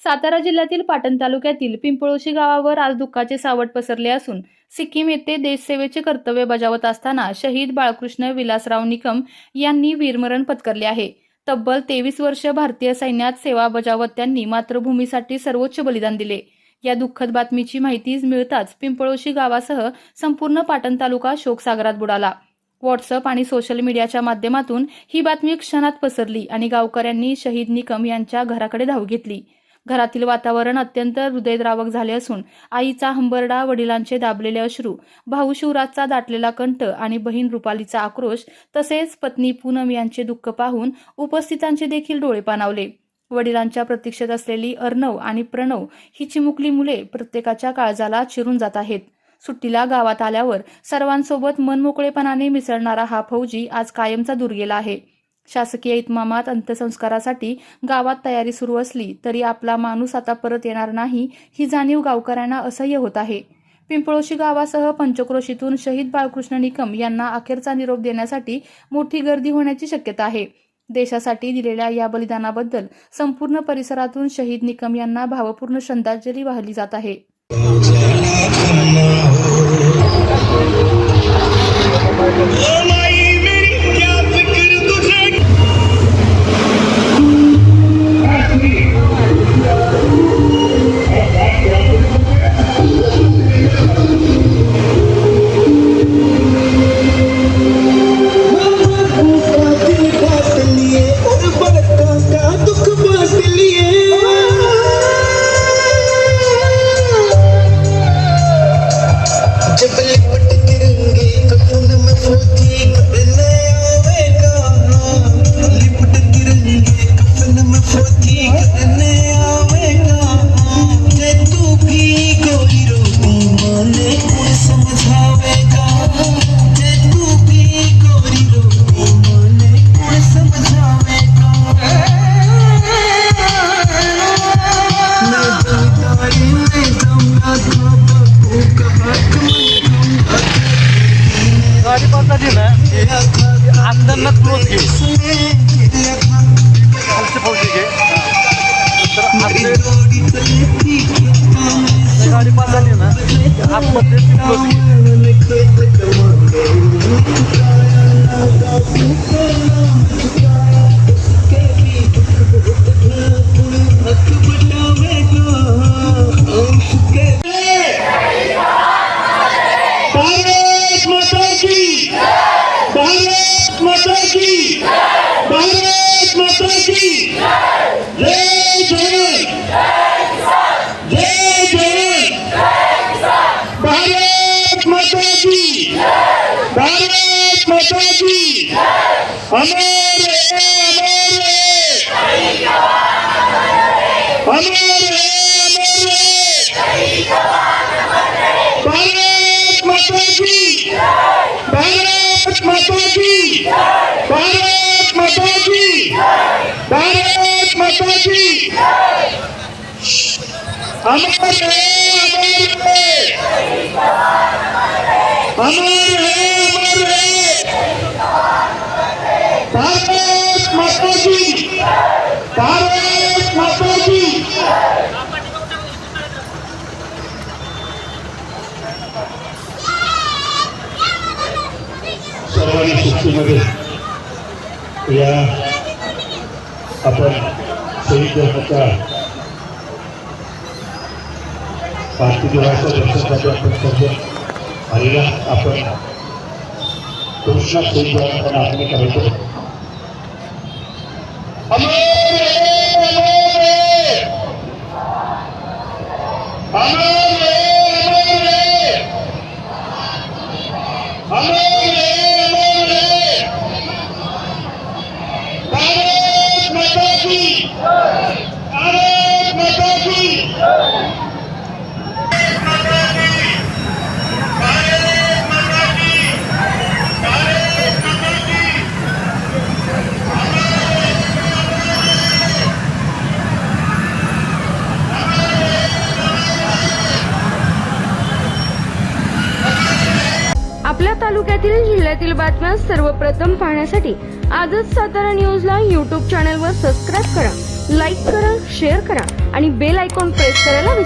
सातारा जिल्ह्यातील पाटण तालुक्यातील पिंपळोशी गावावर आज दुःखाचे सावट पसरले असून सिक्कीम येथे देशसेवेचे कर्तव्य बजावत असताना शहीद बाळकृष्ण विलासराव निकम यांनी वीरमरण पत्करले आहे। तब्बल 23 वर्ष भारतीय सैन्यात सेवा बजावत त्यांनी मातृभूमीसाठी सर्वोच्च बलिदान दिले। या दुःखद बातमीची माहिती मिळताच पिंपळोशी गावासह संपूर्ण पाटण तालुका शोकसागरात बुडाला। व्हॉट्सअप आणि सोशल मीडियाच्या माध्यमातून ही बातमी क्षणात पसरली आणि गावकऱ्यांनी शहीद निकम यांच्या घराकडे धाव घेतली। घरातील वातावरण अत्यंत हृदयद्रावक झाले असून आईचा हंबरडा, वडिलांचे दाबलेले अश्रू, भाऊ शिवराजचा दाटलेला कंठ आणि बहीण रुपालीचा आक्रोश तसेच पत्नी पूनम यांचे दुःख पाहून उपस्थितांचे देखील डोळे पाणावले। वडिलांच्या प्रतीक्षेत असलेली अर्णव आणि प्रणव ही चिमुकली मुले प्रत्येकाच्या काळजाला चिरून जात आहेत। सुट्टीला गावात आल्यावर सर्वांसोबत मनमोकळेपणाने मिसळणारा हा फौजी आज कायमचा दूर गेला आहे। शासकीय इतमामात अंत्यसंस्कारासाठी गावात तयारी सुरू असली तरी आपला माणूस आता परत येणार नाही ही जाणीव गावकऱ्यांना असह्य होत आहे। पिंपळोशी गावासह पंचक्रोशीतून शहीद बाळकृष्ण निकम यांना अखेरचा निरोप देण्यासाठी मोठी गर्दी होण्याची शक्यता आहे। देशासाठी दिलेल्या या बलिदानाबद्दल संपूर्ण परिसरातून शहीद निकम यांना भावपूर्ण श्रद्धांजली वाहिली जात आहे। गाड़ी पकड़ी ना अंदर न क्लोज की हमसे फौजी के गाड़ी पकड़ी ना आप मध्य क्लोज भारत माता की जय जवान जय जवान। भारत माता की अमर भारत माता की भारत माता की अमर है भारत माता की सर्वांनी सुट्टीमध्ये या आपण शहीद धर्माच्या भारतीय देवाच्या दर्शनासाठी आपण सर्व आलेला आपण कृष्णा शहीद जवानांना आपण करायचं। आपल्या तालुक्यातील जिल्ह्यातील बातम्या सर्वप्रथम पाहण्यासाठी आजच सातारा न्यूजला YouTube चॅनलवर सबस्क्राइब करा, लाईक करा, शेअर करा आणि बेल आयकॉन प्रेस करायला विसरू